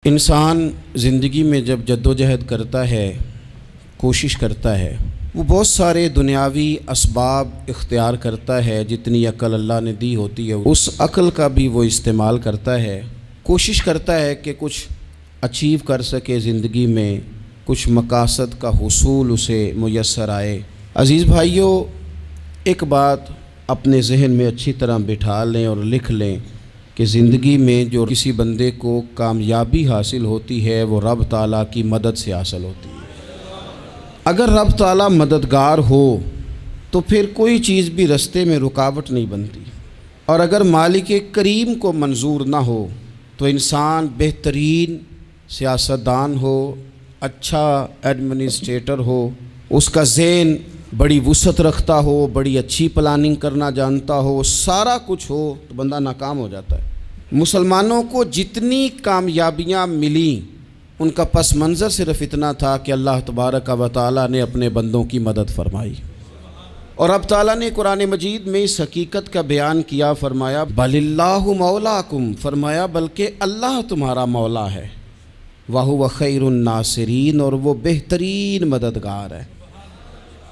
انسان زندگی میں جب جدوجہد کرتا ہے، کوشش کرتا ہے، وہ بہت سارے دنیاوی اسباب اختیار کرتا ہے، جتنی عقل اللہ نے دی ہوتی ہے اس عقل کا بھی وہ استعمال کرتا ہے، کوشش کرتا ہے کہ کچھ اچیو کر سکے زندگی میں، کچھ مقاصد کا حصول اسے میسر آئے۔ عزیز بھائیوں، ایک بات اپنے ذہن میں اچھی طرح بٹھا لیں اور لکھ لیں کہ زندگی میں جو کسی بندے کو کامیابی حاصل ہوتی ہے وہ رب تعالیٰ کی مدد سے حاصل ہوتی ہے۔ اگر رب تعالیٰ مددگار ہو تو پھر کوئی چیز بھی رستے میں رکاوٹ نہیں بنتی، اور اگر مالک کریم کو منظور نہ ہو تو انسان بہترین سیاستدان ہو، اچھا ایڈمنسٹریٹر ہو، اس کا ذہن بڑی وسعت رکھتا ہو، بڑی اچھی پلاننگ کرنا جانتا ہو، سارا کچھ ہو، تو بندہ ناکام ہو جاتا ہے۔ مسلمانوں کو جتنی کامیابیاں ملیں ان کا پس منظر صرف اتنا تھا کہ اللہ تبارک و تعالیٰ نے اپنے بندوں کی مدد فرمائی، اور اب تعالیٰ نے قرآن مجید میں اس حقیقت کا بیان کیا، فرمایا بل اللہ مولاکم، فرمایا بلکہ اللہ تمہارا مولا ہے، وَهُوَ خَيْرُ النَّاصِرِينَ، اور وہ بہترین مددگار ہے۔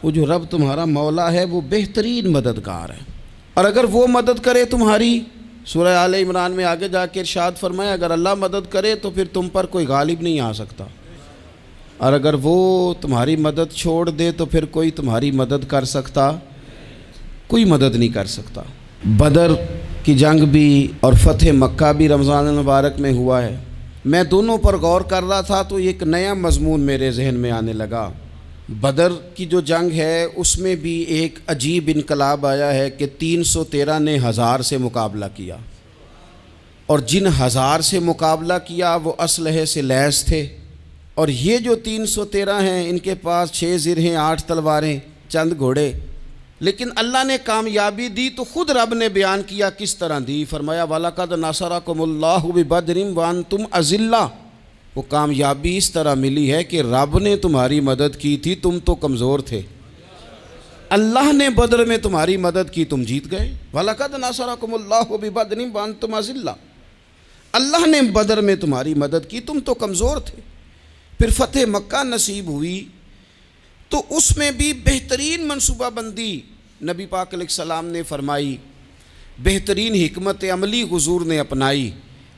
وہ جو رب تمہارا مولا ہے وہ بہترین مددگار ہے، اور اگر وہ مدد کرے تمہاری، سورہ آل عمران میں آگے جا کے ارشاد فرمایا اگر اللہ مدد کرے تو پھر تم پر کوئی غالب نہیں آ سکتا، اور اگر وہ تمہاری مدد چھوڑ دے تو پھر کوئی تمہاری مدد کر سکتا، کوئی مدد نہیں کر سکتا۔ بدر کی جنگ بھی اور فتح مکہ بھی رمضان المبارک میں ہوا ہے۔ میں دونوں پر غور کر رہا تھا تو ایک نیا مضمون میرے ذہن میں آنے لگا۔ بدر کی جو جنگ ہے اس میں بھی ایک عجیب انقلاب آیا ہے کہ 313 نے 1000 سے مقابلہ کیا، اور جن 1000 سے مقابلہ کیا وہ اسلحے سے لیس تھے، اور یہ جو 313 ہیں ان کے پاس 6 زرہیں، 8 تلواریں، چند گھوڑے، لیکن اللہ نے کامیابی دی تو خود رب نے بیان کیا کس طرح دی، فرمایا وَلَقَدْ نَصَرَكُمُ اللَّهُ بِبَدْرٍ وَأَنْتُمْ أَذِلَّةٌ۔ وہ کامیابی اس طرح ملی ہے کہ رب نے تمہاری مدد کی تھی، تم تو کمزور تھے، اللہ نے بدر میں تمہاری مدد کی، تم جیت گئے۔ وَلَقَدْ نَصَرَكُمُ اللَّهُ بِبَدْرٍ وَأَنْتُمْ أَذِلَّةٌ، اللہ نے بدر میں تمہاری مدد کی، تم تو کمزور تھے۔ پھر فتح مکہ نصیب ہوئی تو اس میں بھی بہترین منصوبہ بندی نبی پاک علیہ السلام نے فرمائی، بہترین حکمت عملی حضور نے اپنائی،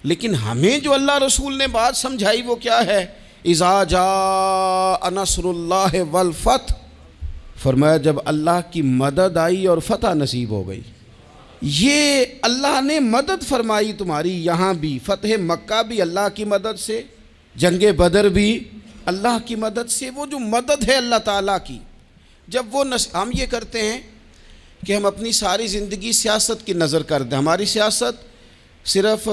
لیکن ہمیں جو اللہ رسول نے بات سمجھائی وہ کیا ہے؟ اذا جاء نصر اللہ والفتح، فرمایا جب اللہ کی مدد آئی اور فتح نصیب ہو گئی۔ یہ اللہ نے مدد فرمائی تمہاری، یہاں بھی فتح مکہ بھی اللہ کی مدد سے، جنگ بدر بھی اللہ کی مدد سے۔ وہ جو مدد ہے اللہ تعالیٰ کی، جب وہ ہم یہ کرتے ہیں کہ ہم اپنی ساری زندگی سیاست کی نظر کر دیں، ہماری سیاست صرف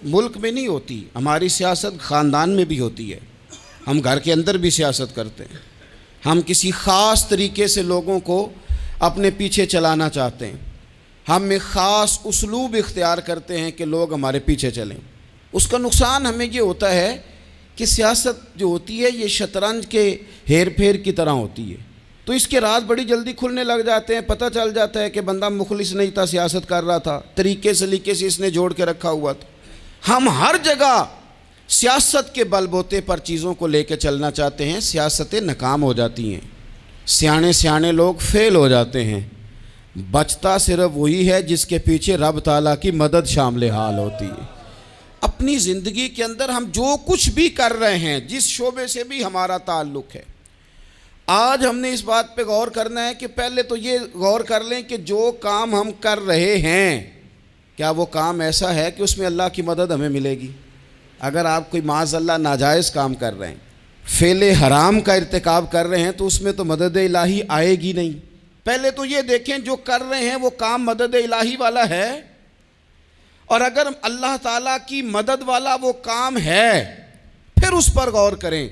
ملک میں نہیں ہوتی، ہماری سیاست خاندان میں بھی ہوتی ہے، ہم گھر کے اندر بھی سیاست کرتے ہیں، ہم کسی خاص طریقے سے لوگوں کو اپنے پیچھے چلانا چاہتے ہیں، ہم ایک خاص اسلوب اختیار کرتے ہیں کہ لوگ ہمارے پیچھے چلیں۔ اس کا نقصان ہمیں یہ ہوتا ہے کہ سیاست جو ہوتی ہے یہ شطرنج کے ہیر پھیر کی طرح ہوتی ہے، تو اس کے راز بڑی جلدی کھلنے لگ جاتے ہیں، پتہ چل جاتا ہے کہ بندہ مخلص نہیں تھا، سیاست کر رہا تھا، طریقے سلیقے سے اس نے جوڑ کے رکھا ہوا تھا۔ ہم ہر جگہ سیاست کے بل بوتے پر چیزوں کو لے کے چلنا چاہتے ہیں، سیاستیں ناکام ہو جاتی ہیں، سیانے لوگ فیل ہو جاتے ہیں، بچتا صرف وہی ہے جس کے پیچھے رب تعالیٰ کی مدد شامل حال ہوتی ہے۔ اپنی زندگی کے اندر ہم جو کچھ بھی کر رہے ہیں، جس شعبے سے بھی ہمارا تعلق ہے، آج ہم نے اس بات پہ غور کرنا ہے کہ پہلے تو یہ غور کر لیں کہ جو کام ہم کر رہے ہیں کیا وہ کام ایسا ہے کہ اس میں اللہ کی مدد ہمیں ملے گی؟ اگر آپ کوئی معاذ اللہ ناجائز کام کر رہے ہیں، فعل حرام کا ارتکاب کر رہے ہیں، تو اس میں تو مدد الہی آئے گی نہیں۔ پہلے تو یہ دیکھیں جو کر رہے ہیں وہ کام مدد الہی والا ہے، اور اگر اللہ تعالیٰ کی مدد والا وہ کام ہے پھر اس پر غور کریں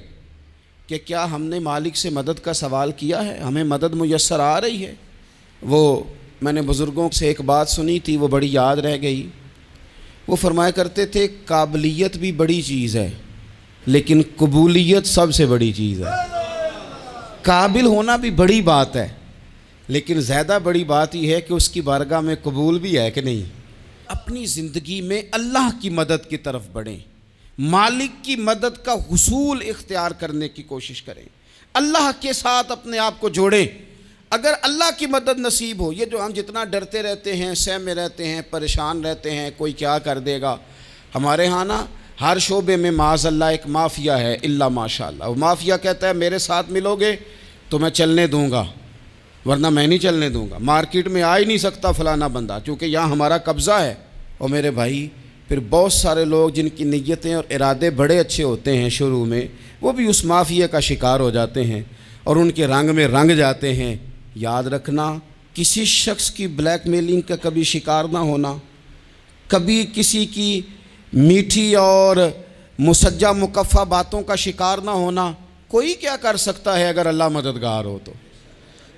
کہ کیا ہم نے مالک سے مدد کا سوال کیا ہے، ہمیں مدد میسر آ رہی ہے۔ وہ میں نے بزرگوں سے ایک بات سنی تھی، وہ بڑی یاد رہ گئی۔ وہ فرمایا کرتے تھے قابلیت بھی بڑی چیز ہے لیکن قبولیت سب سے بڑی چیز ہے۔ قابل ہونا بھی بڑی بات ہے لیکن زیادہ بڑی بات یہ ہے کہ اس کی بارگاہ میں قبول بھی ہے کہ نہیں۔ اپنی زندگی میں اللہ کی مدد کی طرف بڑھیں، مالک کی مدد کا حصول اختیار کرنے کی کوشش کریں، اللہ کے ساتھ اپنے آپ کو جوڑیں۔ اگر اللہ کی مدد نصیب ہو، یہ جو ہم جتنا ڈرتے رہتے ہیں، سہمے رہتے ہیں، پریشان رہتے ہیں کوئی کیا کر دے گا، ہمارے ہاں نا ہر شعبے میں معاذ اللہ ایک مافیا ہے، الا ماشاء اللہ۔ وہ مافیا کہتا ہے میرے ساتھ ملو گے تو میں چلنے دوں گا، ورنہ میں نہیں چلنے دوں گا، مارکیٹ میں آ ہی نہیں سکتا فلانا بندہ، چونکہ یہاں ہمارا قبضہ ہے۔ اور میرے بھائی پھر بہت سارے لوگ جن کی نیتیں اور ارادے بڑے اچھے ہوتے ہیں شروع میں، وہ بھی اس مافیا کا شکار ہو جاتے ہیں اور ان کے رنگ میں رنگ جاتے ہیں۔ یاد رکھنا، کسی شخص کی بلیک میلنگ کا کبھی شکار نہ ہونا، کبھی کسی کی میٹھی اور مسجع مکفہ باتوں کا شکار نہ ہونا۔ کوئی کیا کر سکتا ہے اگر اللہ مددگار ہو تو؟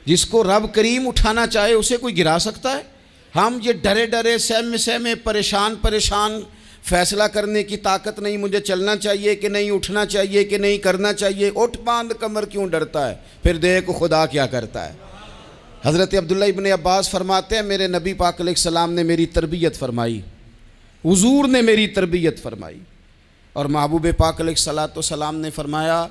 جس کو رب کریم اٹھانا چاہے اسے کوئی گرا سکتا ہے؟ ہم یہ ڈرے ڈرے سہمے پریشان فیصلہ کرنے کی طاقت نہیں، مجھے چلنا چاہیے کہ نہیں، اٹھنا چاہیے کہ نہیں، کرنا چاہیے، اٹھ باندھ کمر کیوں ڈرتا ہے؟ پھر دیکھ خدا کیا کرتا ہے۔ حضرت عبداللہ ابن عباس فرماتے ہیں میرے نبی پاک علیہ السلام نے میری تربیت فرمائی، حضور نے میری تربیت فرمائی، اور محبوب پاک علیہ السلام نے فرمایا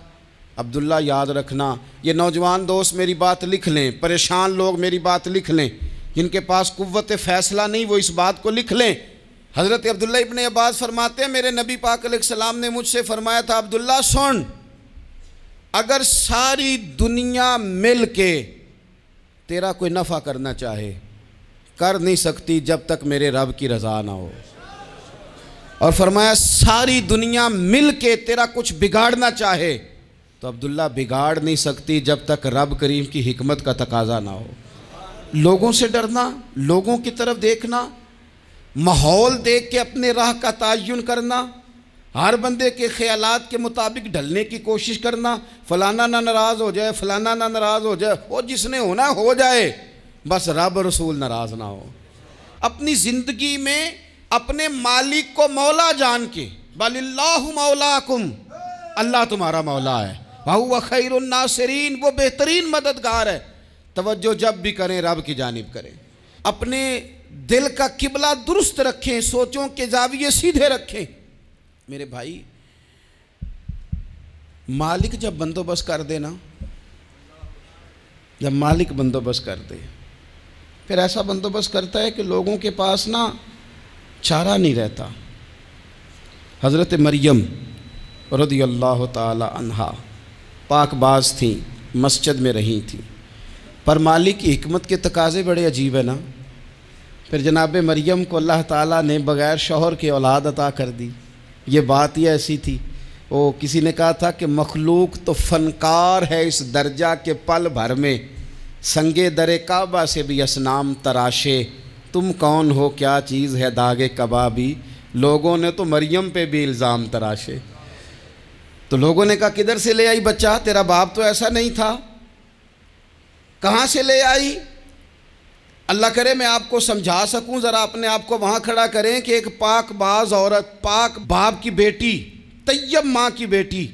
عبداللہ یاد رکھنا، یہ نوجوان دوست میری بات لکھ لیں، پریشان لوگ میری بات لکھ لیں، جن کے پاس قوت فیصلہ نہیں وہ اس بات کو لکھ لیں۔ حضرت عبداللہ ابن عباس فرماتے ہیں میرے نبی پاک علیہ السلام نے مجھ سے فرمایا تھا عبداللہ سن، اگر ساری دنیا مل کے تیرا کوئی نفع کرنا چاہے کر نہیں سکتی جب تک میرے رب کی رضا نہ ہو، اور فرمایا ساری دنیا مل کے تیرا کچھ بگاڑنا چاہے تو عبداللہ بگاڑ نہیں سکتی جب تک رب کریم کی حکمت کا تقاضا نہ ہو۔ لوگوں سے ڈرنا، لوگوں کی طرف دیکھنا، ماحول دیکھ کے اپنے راہ کا تعین کرنا، ہر بندے کے خیالات کے مطابق ڈھلنے کی کوشش کرنا، فلانا نہ ناراض ہو جائے، فلانا نہ ناراض ہو جائے، وہ جس نے ہونا ہو جائے، بس رب رسول ناراض نہ ہو۔ اپنی زندگی میں اپنے مالک کو مولا جان کے، بل اللہ مولاکم، اللہ تمہارا مولا ہے، وَهُوَ خَيْرُ النَّاصِرِينَ، وہ بہترین مددگار ہے۔ توجہ جب بھی کریں رب کی جانب کریں، اپنے دل کا قبلہ درست رکھیں، سوچوں کے زاویے سیدھے رکھیں۔ میرے بھائی مالک جب بندوبست کر دے نا، جب مالک بندوبست کر دے پھر ایسا بندوبست کرتا ہے کہ لوگوں کے پاس نا چارہ نہیں رہتا۔ حضرت مریم رضی اللہ تعالی عنہا پاک باز تھیں، مسجد میں رہی تھیں، پر مالک کی حکمت کے تقاضے بڑے عجیب ہیں نا۔ پھر جناب مریم کو اللہ تعالیٰ نے بغیر شوہر کے اولاد عطا کر دی۔ یہ بات ہی ایسی تھی، وہ کسی نے کہا تھا کہ مخلوق تو فنکار ہے اس درجہ کے پل بھر میں، سنگے در کعبہ سے بھی اصنام تراشے، تم کون ہو کیا چیز ہے داغ کبابی، لوگوں نے تو مریم پہ بھی الزام تراشے۔ تو لوگوں نے کہا کدھر سے لے آئی بچہ، تیرا باپ تو ایسا نہیں تھا، کہاں سے لے آئی؟ اللہ کرے میں آپ کو سمجھا سکوں، ذرا اپنے آپ کو وہاں کھڑا کریں کہ ایک پاک باز عورت، پاک باپ کی بیٹی، طیب ماں کی بیٹی،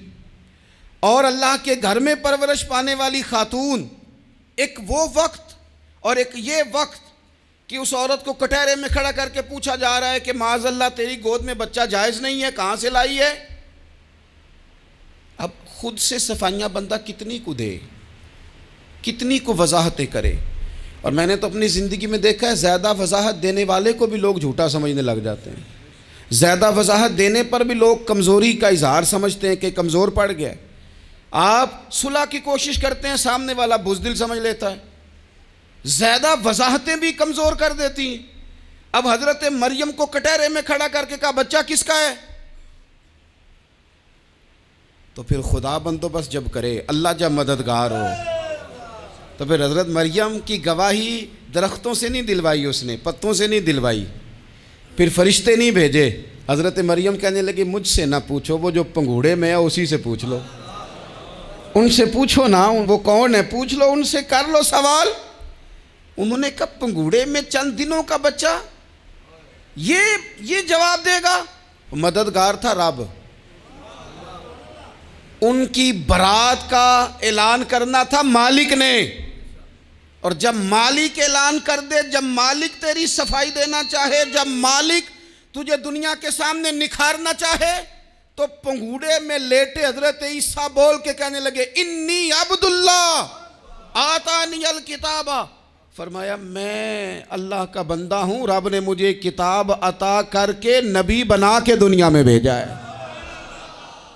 اور اللہ کے گھر میں پرورش پانے والی خاتون، ایک وہ وقت اور ایک یہ وقت کہ اس عورت کو کٹہرے میں کھڑا کر کے پوچھا جا رہا ہے کہ معاذ اللہ تیری گود میں بچہ جائز نہیں ہے، کہاں سے لائی ہے؟ اب خود سے صفائیاں بندہ کتنی کو دے، کتنی کو وضاحتیں کرے۔ اور میں نے تو اپنی زندگی میں دیکھا ہے زیادہ وضاحت دینے والے کو بھی لوگ جھوٹا سمجھنے لگ جاتے ہیں، زیادہ وضاحت دینے پر بھی لوگ کمزوری کا اظہار سمجھتے ہیں کہ کمزور پڑ گیا۔ آپ صلح کی کوشش کرتے ہیں، سامنے والا بزدل سمجھ لیتا ہے، زیادہ وضاحتیں بھی کمزور کر دیتی ہیں۔ اب حضرت مریم کو کٹہرے میں کھڑا کر کے کہا بچہ کس کا ہے؟ تو پھر خدا بندوبست جب کرے، اللہ جب مددگار ہو، تو پھر حضرت مریم کی گواہی درختوں سے نہیں دلوائی، اس نے پتوں سے نہیں دلوائی، پھر فرشتے نہیں بھیجے۔ حضرت مریم کہنے لگی مجھ سے نہ پوچھو، وہ جو پنگوڑے میں ہے اسی سے پوچھ لو، ان سے پوچھو نا، وہ کون ہے پوچھ لو، ان سے کر لو سوال۔ انہوں نے کہا پنگوڑے میں چند دنوں کا بچہ یہ جواب دے گا؟ مددگار تھا رب، ان کی برات کا اعلان کرنا تھا مالک نے، اور جب مالک اعلان کر دے، جب مالک تیری صفائی دینا چاہے، جب مالک تجھے دنیا کے سامنے نکھارنا چاہے، تو پنگوڑے میں لیٹے حضرت عیسیٰ بول کے کہنے لگے انی عبداللہ آتانی الکتابہ، فرمایا میں اللہ کا بندہ ہوں، رب نے مجھے کتاب عطا کر کے نبی بنا کے دنیا میں بھیجا ہے،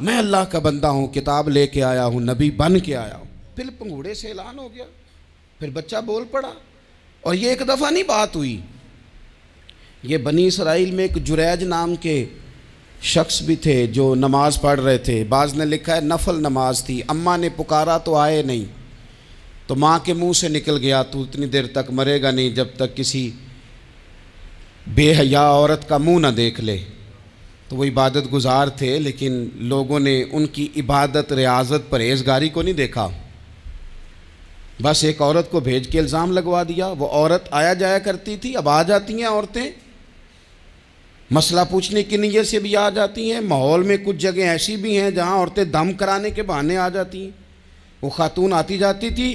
میں اللہ کا بندہ ہوں، کتاب لے کے آیا ہوں، نبی بن کے آیا ہوں۔ پھر پنگوڑے سے اعلان ہو گیا، پھر بچہ بول پڑا، اور یہ ایک دفعہ نہیں بات ہوئی۔ یہ بنی اسرائیل میں ایک جریج نام کے شخص بھی تھے جو نماز پڑھ رہے تھے، بعض نے لکھا ہے نفل نماز تھی، اماں نے پکارا تو آئے نہیں، تو ماں کے منہ سے نکل گیا تو اتنی دیر تک مرے گا نہیں جب تک کسی بے حیا عورت کا منہ نہ دیکھ لے۔ تو وہ عبادت گزار تھے، لیکن لوگوں نے ان کی عبادت، ریاضت، پرہیزگاری کو نہیں دیکھا، بس ایک عورت کو بھیج کے الزام لگوا دیا۔ وہ عورت آیا جایا کرتی تھی، اب آ جاتی ہیں عورتیں، مسئلہ پوچھنے کی نیت سے بھی آ جاتی ہیں۔ ماحول میں کچھ جگہ ایسی بھی ہیں جہاں عورتیں دم کرانے کے بہانے آ جاتی ہیں۔ وہ خاتون آتی جاتی تھی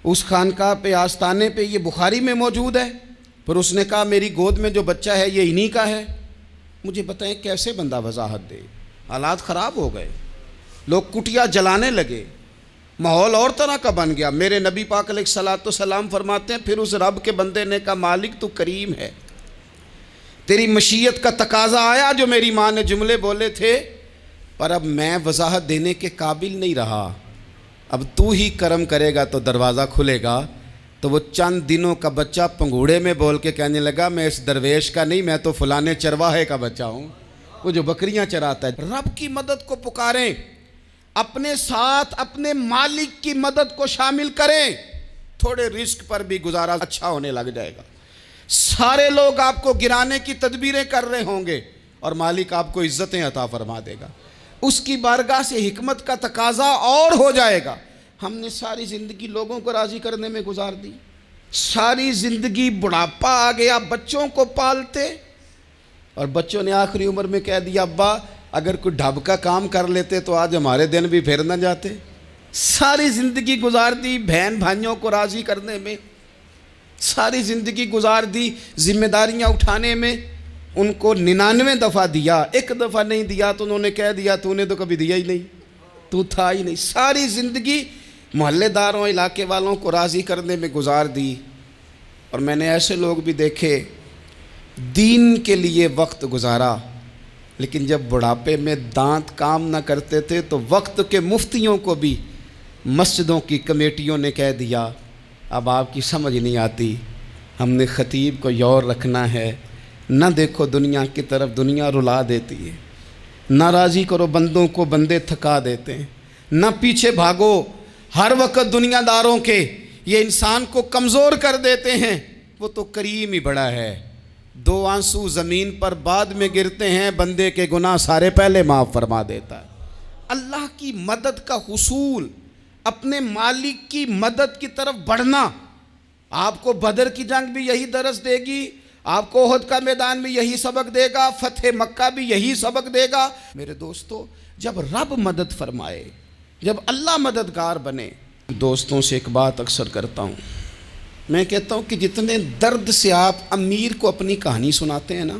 اس خانقاہ پہ، آستانے پہ، یہ بخاری میں موجود ہے، پھر اس نے کہا میری گود میں جو بچہ ہے یہ انہی کا ہے۔ مجھے بتائیں کیسے بندہ وضاحت دے؟ حالات خراب ہو گئے، لوگ کٹیا جلانے لگے، ماحول اور طرح کا بن گیا۔ میرے نبی پاک علیہ الصلوۃ والسلام فرماتے ہیں پھر اس رب کے بندے نے کہا مالک تو کریم ہے، تیری مشیت کا تقاضا آیا جو میری ماں نے جملے بولے تھے، پر اب میں وضاحت دینے کے قابل نہیں رہا، اب تو ہی کرم کرے گا تو دروازہ کھلے گا۔ تو وہ چند دنوں کا بچہ پنگوڑے میں بول کے کہنے لگا میں اس درویش کا نہیں، میں تو فلانے چرواہے کا بچہ ہوں، وہ جو بکریاں چراتا ہے۔ رب کی مدد کو پکاریں، اپنے ساتھ اپنے مالک کی مدد کو شامل کریں، تھوڑے رزق پر بھی گزارا اچھا ہونے لگ جائے گا۔ سارے لوگ آپ کو گرانے کی تدبیریں کر رہے ہوں گے اور مالک آپ کو عزتیں عطا فرما دے گا، اس کی بارگاہ سے حکمت کا تقاضا اور ہو جائے گا۔ ہم نے ساری زندگی لوگوں کو راضی کرنے میں گزار دی، ساری زندگی بڑھاپا آ گیا بچوں کو پالتے، اور بچوں نے آخری عمر میں کہہ دیا ابا اگر کوئی ڈھب کا کام کر لیتے تو آج ہمارے دن بھی پھر نہ جاتے۔ ساری زندگی گزار دی بہن بھائیوں کو راضی کرنے میں، ساری زندگی گزار دی ذمہ داریاں اٹھانے میں، ان کو 99 دفعہ دیا، ایک دفعہ نہیں دیا تو انہوں نے کہہ دیا تو نے تو کبھی دیا ہی نہیں، تو تھا ہی نہیں۔ ساری زندگی محلے داروں، علاقے والوں کو راضی کرنے میں گزار دی، اور میں نے ایسے لوگ بھی دیکھے دین کے لیے وقت گزارا، لیکن جب بڑھاپے میں دانت کام نہ کرتے تھے تو وقت کے مفتیوں کو بھی مسجدوں کی کمیٹیوں نے کہہ دیا اب آپ کی سمجھ نہیں آتی، ہم نے خطیب کو یور رکھنا ہے، نہ دیکھو دنیا کی طرف، دنیا رلا دیتی ہے، نہ راضی کرو بندوں کو، بندے تھکا دیتے ہیں، نہ پیچھے بھاگو ہر وقت دنیا داروں کے، یہ انسان کو کمزور کر دیتے ہیں۔ وہ تو کریم ہی بڑا ہے، 2 آنسو زمین پر بعد میں گرتے ہیں، بندے کے گناہ سارے پہلے معاف فرما دیتا ہے۔ اللہ کی مدد کا حصول، اپنے مالک کی مدد کی طرف بڑھنا، آپ کو بدر کی جنگ بھی یہی درس دے گی، آپ کو احد کا میدان بھی یہی سبق دے گا، فتح مکہ بھی یہی سبق دے گا۔ میرے دوستو جب رب مدد فرمائے، جب اللہ مددگار بنے، دوستوں سے ایک بات اکثر کرتا ہوں، میں کہتا ہوں کہ جتنے درد سے آپ امیر کو اپنی کہانی سناتے ہیں نا،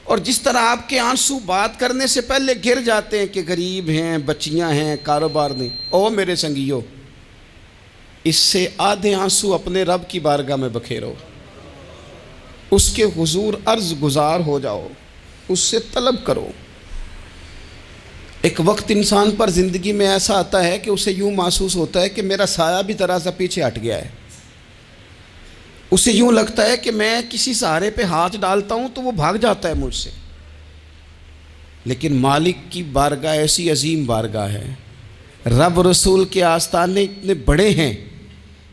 اور جس طرح آپ کے آنسو بات کرنے سے پہلے گر جاتے ہیں کہ غریب ہیں، بچیاں ہیں، کاروبار نہیں، او میرے سنگیو، اس سے آدھے آنسو اپنے رب کی بارگاہ میں بکھیرو، اس کے حضور عرض گزار ہو جاؤ، اس سے طلب کرو۔ ایک وقت انسان پر زندگی میں ایسا آتا ہے کہ اسے یوں محسوس ہوتا ہے کہ میرا سایہ بھی ذرا سا پیچھے ہٹ گیا ہے، اسے یوں لگتا ہے کہ میں کسی سہارے پہ ہاتھ ڈالتا ہوں تو وہ بھاگ جاتا ہے مجھ سے، لیکن مالک کی بارگاہ ایسی عظیم بارگاہ ہے، رب رسول کے آستانے اتنے بڑے ہیں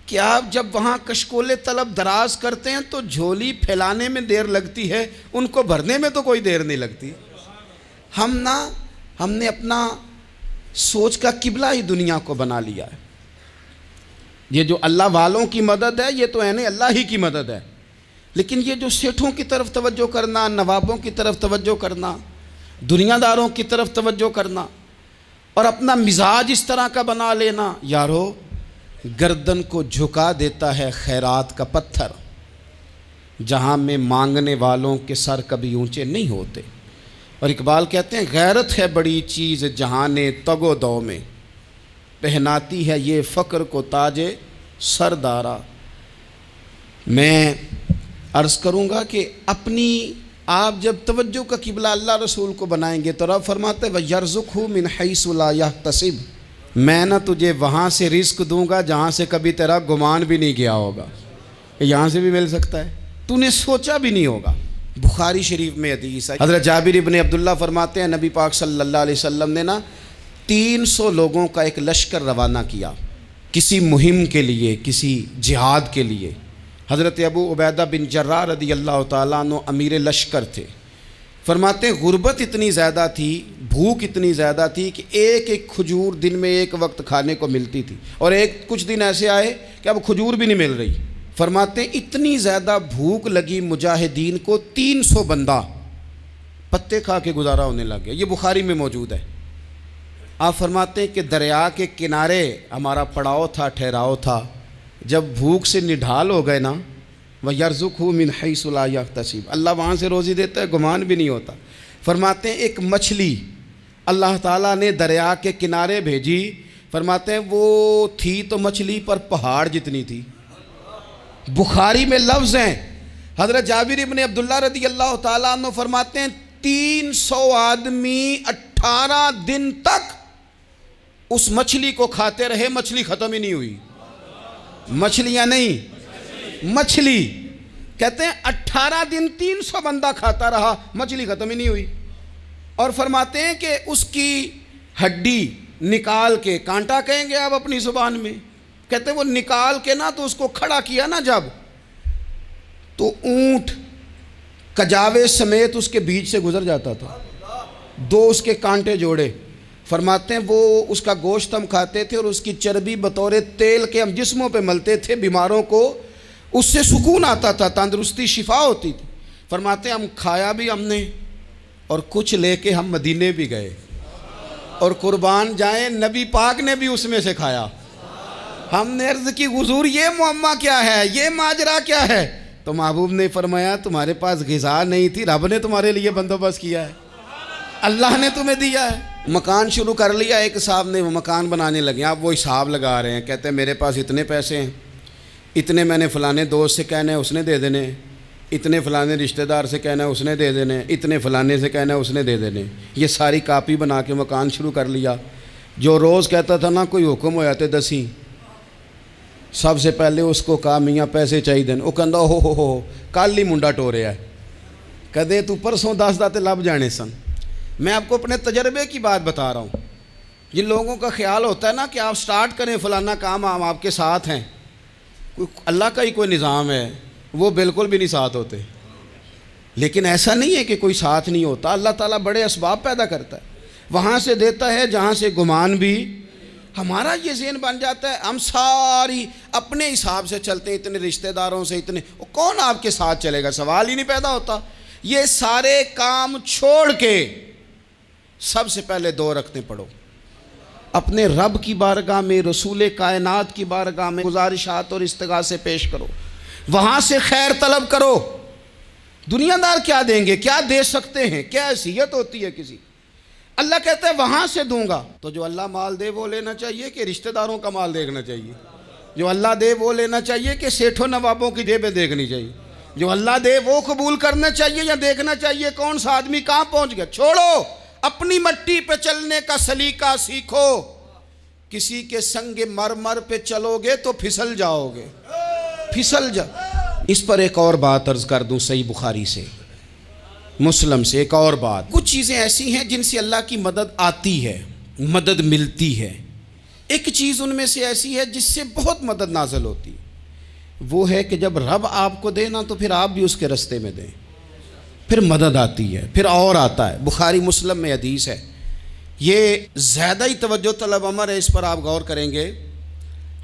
کہ آپ جب وہاں کشکول طلب دراز کرتے ہیں تو جھولی پھیلانے میں دیر لگتی ہے، ان کو بھرنے میں تو کوئی دیر نہیں لگتی۔ ہم نے اپنا سوچ کا قبلہ ہی دنیا کو بنا لیا ہے۔ یہ جو اللہ والوں کی مدد ہے یہ تو ہے اللہ ہی کی مدد ہے، لیکن یہ جو سیٹھوں کی طرف توجہ کرنا، نوابوں کی طرف توجہ کرنا، دنیا داروں کی طرف توجہ کرنا، اور اپنا مزاج اس طرح کا بنا لینا، یارو گردن کو جھکا دیتا ہے خیرات کا پتھر، جہاں میں مانگنے والوں کے سر کبھی اونچے نہیں ہوتے۔ اور اقبال کہتے ہیں غیرت ہے بڑی چیز جہان تگ و دو میں، پہناتی ہے یہ فقر کو تاج سردارا۔ میں عرض کروں گا کہ اپنی آپ جب توجہ کا قبلہ اللہ رسول کو بنائیں گے تو رب فرماتے ہیں وَيَرْزُقْهُ مِنْ حَيْثُ لَا يَحْتَسِبُ، میں نہ تجھے وہاں سے رزق دوں گا جہاں سے کبھی تیرا گمان بھی نہیں کیا ہوگا، یہاں سے بھی مل سکتا ہے، تو نے سوچا بھی نہیں ہوگا۔ بخاری شریف میں حدیث ہے، حضرت جابر ابن عبداللہ فرماتے ہیں نبی پاک صلی اللہ علیہ وسلم نے 300 لوگوں کا ایک لشکر روانہ کیا کسی مہم کے لیے، کسی جہاد کے لیے۔ حضرت ابو عبیدہ بن جراح رضی اللہ تعالیٰ عنہ امیر لشکر تھے۔ فرماتے ہیں غربت اتنی زیادہ تھی، بھوک اتنی زیادہ تھی کہ ایک ایک کھجور دن میں ایک وقت کھانے کو ملتی تھی، اور کچھ دن ایسے آئے کہ اب کھجور بھی نہیں مل رہی۔ فرماتے ہیں اتنی زیادہ بھوک لگی مجاہدین کو 300 بندہ پتے کھا کے گزارا ہونے لگ گیا۔ یہ بخاری میں موجود ہے۔ آپ فرماتے ہیں کہ دریا کے کنارے ہمارا پڑاؤ تھا، ٹھہراؤ تھا، جب بھوک سے نڈھال ہو گئے نا، وَيَرْزُقْهُ مِنْ حَيْثُ لَا يَحْتَسِبُ، اللہ وہاں سے روزی دیتا ہے، گمان بھی نہیں ہوتا۔ فرماتے ہیں ایک مچھلی اللہ تعالیٰ نے دریا کے کنارے بھیجی، فرماتے ہیں وہ تھی تو مچھلی پر پہاڑ جتنی تھی۔ بخاری میں لفظ ہیں، حضرت جابر ابن عبداللہ رضی اللہ تعالیٰ عنہ فرماتے ہیں 300 آدمی 18 دن تک اس مچھلی کو کھاتے رہے، مچھلی ختم ہی نہیں ہوئی۔ مچھلیاں نہیں، مچھلی کہتے ہیں 18 دن 300 بندہ کھاتا رہا، مچھلی ختم ہی نہیں ہوئی۔ اور فرماتے ہیں کہ اس کی ہڈی نکال کے، کانٹا کہیں گے آپ اپنی زبان میں، کہتے ہیں وہ نکال کے نا تو اس کو کھڑا کیا نا جب، تو اونٹ کجاوے سمیت اس کے بیچ سے گزر جاتا تھا، 2 اس کے کانٹے جوڑے۔ فرماتے ہیں وہ اس کا گوشت ہم کھاتے تھے اور اس کی چربی بطور تیل کے ہم جسموں پہ ملتے تھے، بیماروں کو اس سے سکون آتا تھا، تندرستی شفا ہوتی تھی۔ فرماتے ہیں ہم کھایا بھی ہم نے، اور کچھ لے کے ہم مدینے بھی گئے، اور قربان جائیں نبی پاک نے بھی اس میں سے کھایا۔ ہم نے عرض کی حضور یہ معمہ کیا ہے، یہ ماجرا کیا ہے؟ تو محبوب نے فرمایا تمہارے پاس غذا نہیں تھی، رب نے تمہارے لیے بندوبست کیا ہے، اللہ نے تمہیں دیا ہے۔ مکان شروع کر لیا، ایک صاحب نے وہ مکان بنانے لگے، آپ وہ حساب لگا رہے ہیں، کہتے ہیں میرے پاس اتنے پیسے ہیں، اتنے میں نے فلانے دوست سے کہنا ہے اس نے دے دینے، اتنے فلانے رشتہ دار سے کہنا ہے اس نے دے دینے، اتنے فلانے سے کہنا ہے اس نے دے دینے۔ یہ ساری کاپی بنا کے مکان شروع کر لیا۔ جو روز کہتا تھا نا کوئی حکم ہو جاتے 10 سب سے پہلے اس کو کہا میاں پیسے چاہیے دین، وہ کہندا ہو کل ہی منڈا ٹوریا ہے، کدے تو پرسوں 10 داتے لب جانے سن۔ میں آپ کو اپنے تجربے کی بات بتا رہا ہوں۔ جن لوگوں کا خیال ہوتا ہے نا کہ آپ سٹارٹ کریں فلانا کام، ہم آپ کے ساتھ ہیں، کوئی اللہ کا ہی کوئی نظام ہے، وہ بالکل بھی نہیں ساتھ ہوتے۔ لیکن ایسا نہیں ہے کہ کوئی ساتھ نہیں ہوتا، اللہ تعالیٰ بڑے اسباب پیدا کرتا ہے، وہاں سے دیتا ہے جہاں سے گمان بھی۔ ہمارا یہ ذہن بن جاتا ہے ہم ساری اپنے حساب سے چلتے ہیں، اتنے رشتہ داروں سے اتنے، کون آپ کے ساتھ چلے گا؟ سوال ہی نہیں پیدا ہوتا۔ یہ سارے کام چھوڑ کے سب سے پہلے 2 رکعتیں پڑھو، اپنے رب کی بارگاہ میں، رسول کائنات کی بارگاہ میں گزارشات اور استغاثے پیش کرو، وہاں سے خیر طلب کرو۔ دنیا دار کیا دیں گے، کیا دے سکتے ہیں، کیا حیثیت ہوتی ہے کسی؟ اللہ کہتا ہے وہاں سے دوں گا۔ تو جو اللہ مال دے وہ لینا چاہیے کہ رشتہ داروں کا مال دیکھنا چاہیے؟ جو اللہ دے وہ لینا چاہیے کہ سیٹھوں نوابوں کی جیبیں دیکھنی چاہیے؟ جو اللہ دے وہ قبول کرنا چاہیے یا دیکھنا چاہیے کون سا آدمی کہاں پہنچ گیا؟ چھوڑو، اپنی مٹی پہ چلنے کا سلیقہ سیکھو۔ کسی کے سنگ مرمر پہ چلو گے تو پھسل جاؤ گے، پھسل جا۔ اس پر ایک اور بات عرض کر دوں، صحیح بخاری سے، مسلم سے ایک اور بات۔ کچھ چیزیں ایسی ہیں جن سے اللہ کی مدد آتی ہے، مدد ملتی ہے۔ ایک چیز ان میں سے ایسی ہے جس سے بہت مدد نازل ہوتی، وہ ہے کہ جب رب آپ کو دے نا تو پھر آپ بھی اس کے رستے میں دیں، پھر مدد آتی ہے، پھر اور آتا ہے۔ بخاری مسلم میں حدیث ہے، یہ زیادہ ہی توجہ طلب امر ہے، اس پر آپ غور کریں گے۔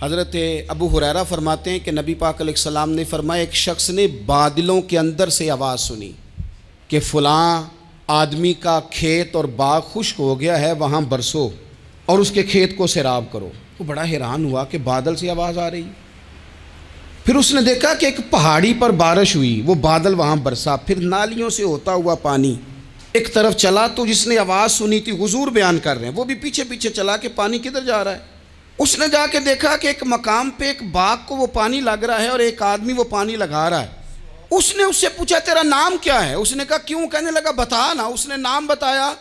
حضرت ابو ہریرہ فرماتے ہیں کہ نبی پاک علیہ السلام نے فرمایا ایک شخص نے بادلوں کے اندر سے آواز سنی کہ فلاں آدمی کا کھیت اور باغ خشک ہو گیا ہے، وہاں برسو اور اس کے کھیت کو سیراب کرو۔ وہ بڑا حیران ہوا کہ بادل سے آواز آ رہی۔ پھر اس نے دیکھا کہ ایک پہاڑی پر بارش ہوئی، وہ بادل وہاں برسا، پھر نالیوں سے ہوتا ہوا پانی ایک طرف چلا تو جس نے آواز سنی تھی حضور بیان کر رہے ہیں، وہ بھی پیچھے پیچھے چلا کہ پانی کدھر جا رہا ہے۔ اس نے جا کے دیکھا کہ ایک مقام پہ ایک باغ کو وہ پانی لگ رہا ہے اور ایک آدمی وہ پانی لگا رہا ہے۔ اس نے اس سے پوچھا تیرا نام کیا ہے؟ اس نے کہا کیوں؟ کہنے لگا بتا نا۔ اس نے نام بتایا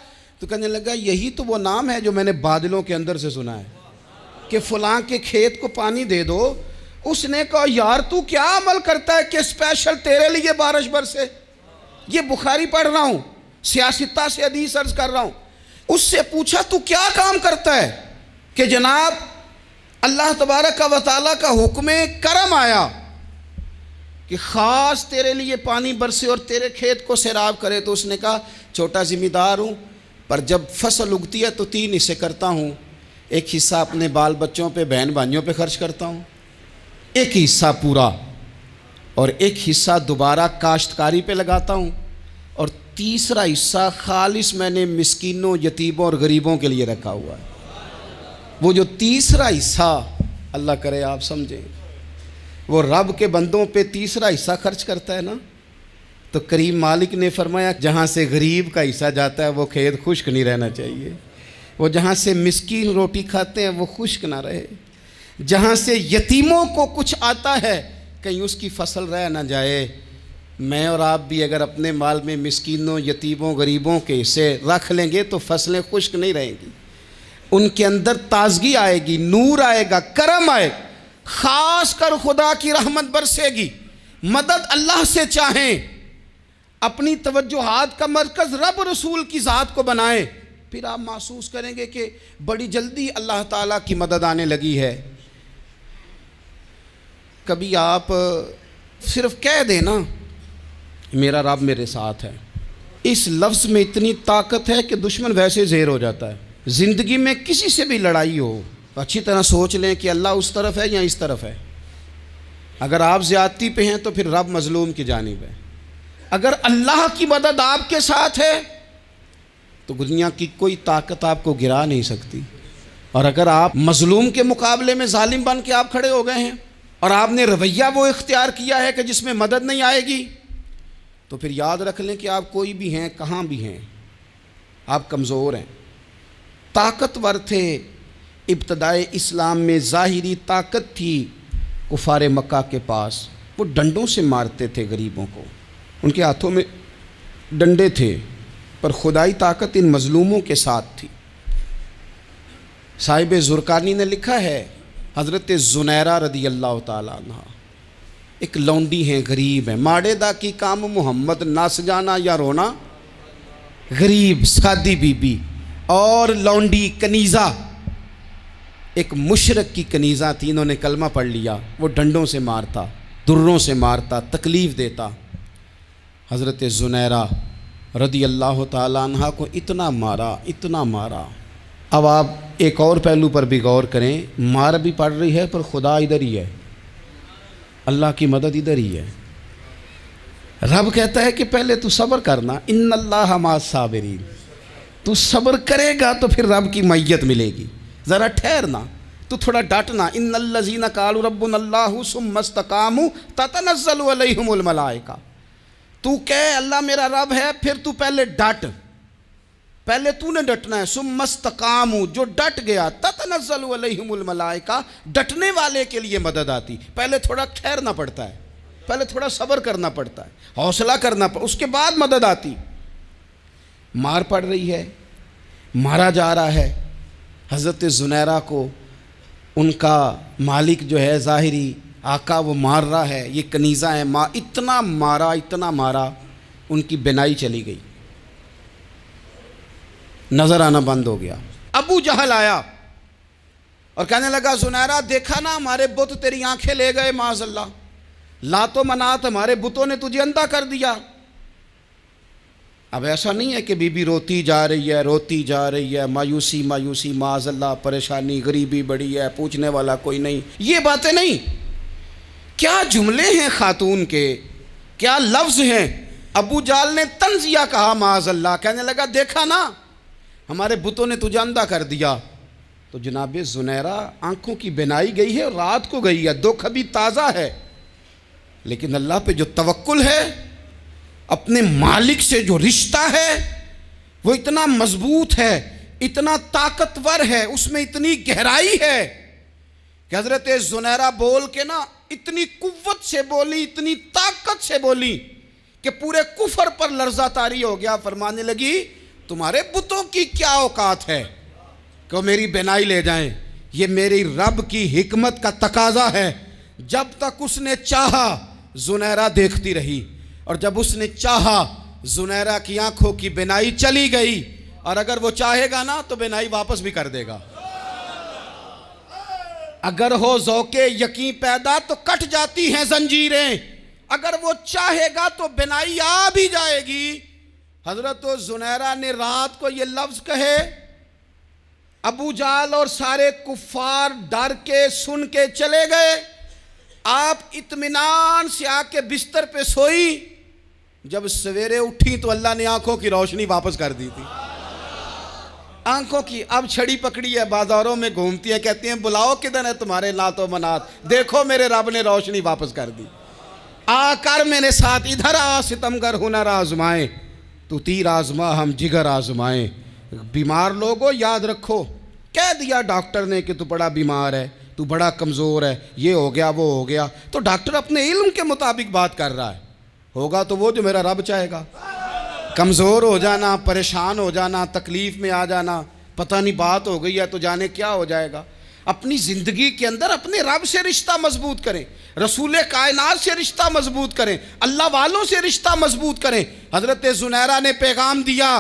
تو کہنے لگا یہی تو وہ نام ہے جو میں نے بادلوں کے اندر سے سنا ہے کہ فلاں کے کھیت کو پانی دے دو۔ اس نے کہا یار تو کیا عمل کرتا ہے کہ اسپیشل تیرے لیے بارش برسے؟ یہ بخاری پڑھ رہا ہوں، سیاستہ سے حدیث عرض کر رہا ہوں۔ اس سے پوچھا تو کیا کام کرتا ہے کہ جناب اللہ تبارک و تعالیٰ کا حکم کرم آیا کہ خاص تیرے لیے پانی برسے اور تیرے کھیت کو سیراب کرے؟ تو اس نے کہا چھوٹا ذمہ دار ہوں، پر جب فصل اگتی ہے تو 3 حصے کرتا ہوں، ایک حصہ اپنے بال بچوں پہ بہن بھائیوں پہ خرچ کرتا ہوں، ایک حصہ پورا، اور ایک حصہ دوبارہ کاشتکاری پہ لگاتا ہوں، اور تیسرا حصہ خالص میں نے مسکینوں، یتیموں اور غریبوں کے لیے رکھا ہوا ہے۔ وہ جو تیسرا حصہ اللہ کرے آپ سمجھیں، وہ رب کے بندوں پہ تیسرا حصہ خرچ کرتا ہے نا، تو کریم مالک نے فرمایا جہاں سے غریب کا حصہ جاتا ہے وہ کھیت خشک نہیں رہنا چاہیے، وہ جہاں سے مسکین روٹی کھاتے ہیں وہ خشک نہ رہے، جہاں سے یتیموں کو کچھ آتا ہے کہیں اس کی فصل رہ نہ جائے۔ میں اور آپ بھی اگر اپنے مال میں مسکینوں، یتیموں، غریبوں کے حصے رکھ لیں گے تو فصلیں خشک نہیں رہیں گی، ان کے اندر تازگی آئے گی، نور آئے گا، کرم آئے گا، خاص کر خدا کی رحمت برسے گی۔ مدد اللہ سے چاہیں، اپنی توجہات کا مرکز رب رسول کی ذات کو بنائیں، پھر آپ محسوس کریں گے کہ بڑی جلدی اللہ تعالیٰ کی مدد آنے لگی ہے۔ کبھی آپ صرف کہہ دیں نا میرا رب میرے ساتھ ہے، اس لفظ میں اتنی طاقت ہے کہ دشمن ویسے زیر ہو جاتا ہے۔ زندگی میں کسی سے بھی لڑائی ہو تو اچھی طرح سوچ لیں کہ اللہ اس طرف ہے یا اس طرف ہے۔ اگر آپ زیادتی پہ ہیں تو پھر رب مظلوم کی جانب ہے۔ اگر اللہ کی مدد آپ کے ساتھ ہے تو دنیا کی کوئی طاقت آپ کو گرا نہیں سکتی، اور اگر آپ مظلوم کے مقابلے میں ظالم بن کے آپ کھڑے ہو گئے ہیں اور آپ نے رویہ وہ اختیار کیا ہے کہ جس میں مدد نہیں آئے گی، تو پھر یاد رکھ لیں کہ آپ کوئی بھی ہیں، کہاں بھی ہیں، آپ کمزور ہیں۔ طاقتور تھے ابتدائے اسلام میں، ظاہری طاقت تھی کفار مکہ کے پاس، وہ ڈنڈوں سے مارتے تھے غریبوں کو، ان کے ہاتھوں میں ڈنڈے تھے، پر خدائی طاقت ان مظلوموں کے ساتھ تھی۔ صاحب زرقانی نے لکھا ہے حضرت زنیرہ رضی اللہ تعالیٰ عنہ ایک لونڈی ہیں، غریب ہیں، ماڑے دا کی کام محمد نس جانا یا رونا، غریب سادی بی بی اور لونڈی کنیزہ، ایک مشرک کی کنیزہ تھی، انہوں نے کلمہ پڑھ لیا، وہ ڈنڈوں سے مارتا، دروں سے مارتا، تکلیف دیتا۔ حضرت زنیرہ رضی اللہ تعالیٰ عنہ کو اتنا مارا، اتنا مارا۔ اب آپ ایک اور پہلو پر بھی غور کریں، مار بھی پڑ رہی ہے پر خدا ادھر ہی ہے، اللہ کی مدد ادھر ہی ہے۔ رب کہتا ہے کہ پہلے تو صبر کرنا، ان اللہ مع الصابرین، تو صبر کرے گا تو پھر رب کی معیت ملے گی، ذرا ٹھہرنا، تو تھوڑا ڈٹنا۔ ان الذین قالوا ربنا اللہ ثم استقاموا تتنزل علیہم الملائکہ، تو کہے اللہ میرا رب ہے، پھر تو پہلے ڈٹ، پہلے تو نے ڈٹنا ہے۔ ثم استقاموا، جو ڈٹ گیا، تتنزل علیہم الملائکہ، ڈٹنے والے کے لیے مدد آتی، پہلے تھوڑا ٹھہرنا پڑتا ہے، پہلے تھوڑا صبر کرنا پڑتا ہے، حوصلہ کرنا پڑتا، اس کے بعد مدد آتی۔ مار پڑ رہی ہے، مارا جا رہا ہے حضرت زنیرہ کو، ان کا مالک جو ہے ظاہری آقا وہ مار رہا ہے، یہ کنیزہ ہے، اتنا مارا اتنا مارا، ان کی بینائی چلی گئی، نظر آنا بند ہو گیا۔ ابو جہل آیا اور کہنے لگا زنیرہ دیکھا نا ہمارے بت تیری آنکھیں لے گئے، معاذ اللہ، لات و منات ہمارے بتوں نے تجھے اندھا کر دیا۔ اب ایسا نہیں ہے کہ بی بی روتی جا رہی ہے، روتی جا رہی ہے، مایوسی مایوسی، معاذ اللہ، پریشانی، غریبی بڑی ہے، پوچھنے والا کوئی نہیں، یہ باتیں نہیں۔ کیا جملے ہیں خاتون کے، کیا لفظ ہیں۔ ابو جہل نے تنزیہ کہا، معاذ اللہ، کہنے لگا دیکھا نا ہمارے بتوں نے تجھے اندھا کر دیا۔ تو جناب زنیرہ آنکھوں کی بینائی گئی ہے، رات کو گئی ہے، دکھ ابھی تازہ ہے، لیکن اللہ پہ جو توکل ہے، اپنے مالک سے جو رشتہ ہے، وہ اتنا مضبوط ہے، اتنا طاقتور ہے، اس میں اتنی گہرائی ہے کہ حضرت زنیرہ بول کے نا اتنی قوت سے بولی، اتنی طاقت سے بولی کہ پورے کفر پر لرزہ طاری ہو گیا۔ فرمانے لگی تمہارے بتوں کی کیا اوقات ہے کہ وہ میری بینائی لے جائیں؟ یہ میری رب کی حکمت کا تقاضا ہے۔ جب تک اس نے چاہا زنیرہ دیکھتی رہی، اور جب اس نے چاہا زنیرہ کی آنکھوں کی بینائی چلی گئی، اور اگر وہ چاہے گا نا تو بینائی واپس بھی کر دے گا۔ اگر ہو ذوق یقین پیدا تو کٹ جاتی ہیں زنجیریں، اگر وہ چاہے گا تو بینائی آ بھی جائے گی۔ حضرت زنیرہ نے رات کو یہ لفظ کہے، ابو جہل اور سارے کفار ڈر کے سن کے چلے گئے، آپ اطمینان سے آ کے بستر پہ سوئی۔ جب سویرے اٹھی تو اللہ نے آنکھوں کی روشنی واپس کر دی تھی۔ آنکھوں کی اب چھڑی پکڑی ہے، بازاروں میں گھومتی ہے، کہتی ہیں بلاؤ کدھر ہے تمہارے نعت و منات، دیکھو میرے رب نے روشنی واپس کر دی۔ آ کر میرے ساتھ ادھر آ ستمگر ہنر آزمائیں، تو تیر آزما ہم جگر آزمائیں۔ بیمار لوگوں یاد رکھو، کہہ دیا ڈاکٹر نے کہ تو بڑا بیمار ہے، تو بڑا کمزور ہے، یہ ہو گیا وہ ہو گیا، تو ڈاکٹر اپنے علم کے مطابق بات کر رہا ہے، ہوگا تو وہ جو میرا رب چاہے گا۔ کمزور ہو جانا، پریشان ہو جانا، تکلیف میں آ جانا، پتہ نہیں بات ہو گئی ہے تو جانے کیا ہو جائے گا۔ اپنی زندگی کے اندر اپنے رب سے رشتہ مضبوط کریں، رسول کائنات سے رشتہ مضبوط کریں، اللہ والوں سے رشتہ مضبوط کریں۔ حضرت زنیرہ نے پیغام دیا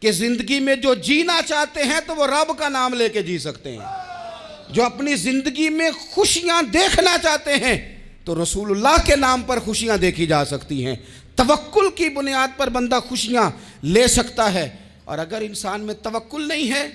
کہ زندگی میں جو جینا چاہتے ہیں تو وہ رب کا نام لے کے جی سکتے ہیں، جو اپنی زندگی میں خوشیاں دیکھنا چاہتے ہیں تو رسول اللہ کے نام پر خوشیاں دیکھی جا سکتی ہیں۔ توکل کی بنیاد پر بندہ خوشیاں لے سکتا ہے، اور اگر انسان میں توکل نہیں ہے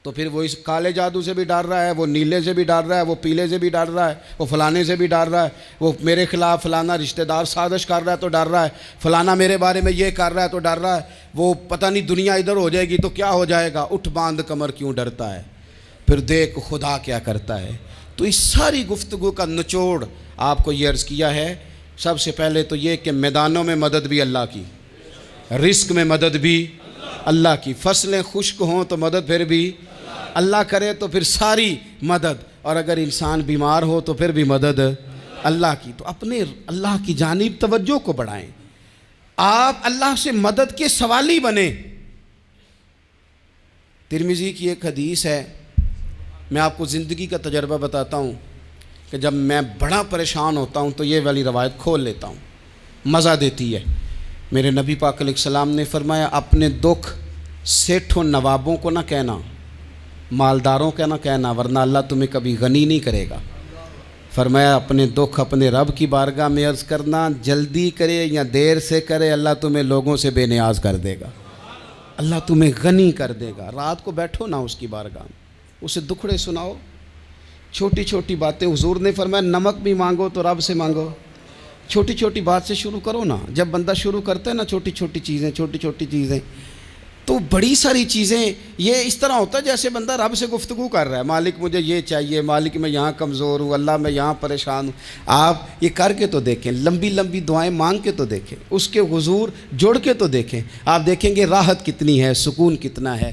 تو پھر وہ اس کالے جادو سے بھی ڈر رہا ہے، وہ نیلے سے بھی ڈر رہا ہے، وہ پیلے سے بھی ڈر رہا ہے، وہ فلانے سے بھی ڈر رہا ہے، وہ میرے خلاف فلانا رشتہ دار سازش کر رہا ہے تو ڈر رہا ہے، فلانا میرے بارے میں یہ کر رہا ہے تو ڈر رہا ہے، وہ پتہ نہیں دنیا ادھر ہو جائے گی تو کیا ہو جائے گا، اٹھ باندھ کمر کیوں ڈرتا ہے، پھر دیکھ خدا کیا کرتا ہے۔ تو اس ساری گفتگو کا نچوڑ آپ کو یہ عرض کیا ہے، سب سے پہلے تو یہ کہ میدانوں میں مدد بھی اللہ کی، رزق میں مدد بھی اللہ کی، فصلیں خشک ہوں تو مدد پھر بھی اللہ کرے، تو پھر ساری مدد، اور اگر انسان بیمار ہو تو پھر بھی مدد اللہ کی۔ تو اپنے اللہ کی جانب توجہ کو بڑھائیں، آپ اللہ سے مدد کے سوالی بنیں۔ ترمذی کی ایک حدیث ہے، میں آپ کو زندگی کا تجربہ بتاتا ہوں کہ جب میں بڑا پریشان ہوتا ہوں تو یہ والی روایت کھول لیتا ہوں، مزہ دیتی ہے۔ میرے نبی پاک علیہ السلام نے فرمایا اپنے دکھ سیٹھوں نوابوں کو نہ کہنا، مالداروں کا نہ کہنا، ورنہ اللہ تمہیں کبھی غنی نہیں کرے گا۔ فرمایا اپنے دکھ اپنے رب کی بارگاہ میں عرض کرنا، جلدی کرے یا دیر سے کرے اللہ تمہیں لوگوں سے بے نیاز کر دے گا، اللہ تمہیں غنی کر دے گا۔ رات کو بیٹھو نا اس کی بارگاہ میں، اسے دکھڑے سناؤ، چھوٹی چھوٹی باتیں۔ حضور نے فرمایا نمک بھی مانگو تو رب سے مانگو، چھوٹی چھوٹی بات سے شروع کرو نا۔ جب بندہ شروع کرتا ہے نا چھوٹی چھوٹی چیزیں تو بڑی ساری چیزیں یہ اس طرح ہوتا ہے جیسے بندہ رب سے گفتگو کر رہا ہے، مالک مجھے یہ چاہیے، مالک میں یہاں کمزور ہوں، اللہ میں یہاں پریشان ہوں۔ آپ یہ کر کے تو دیکھیں، لمبی لمبی دعائیں مانگ کے تو دیکھیں، اس کے حضور جوڑ کے تو دیکھیں، آپ دیکھیں گے راحت کتنی ہے، سکون کتنا ہے۔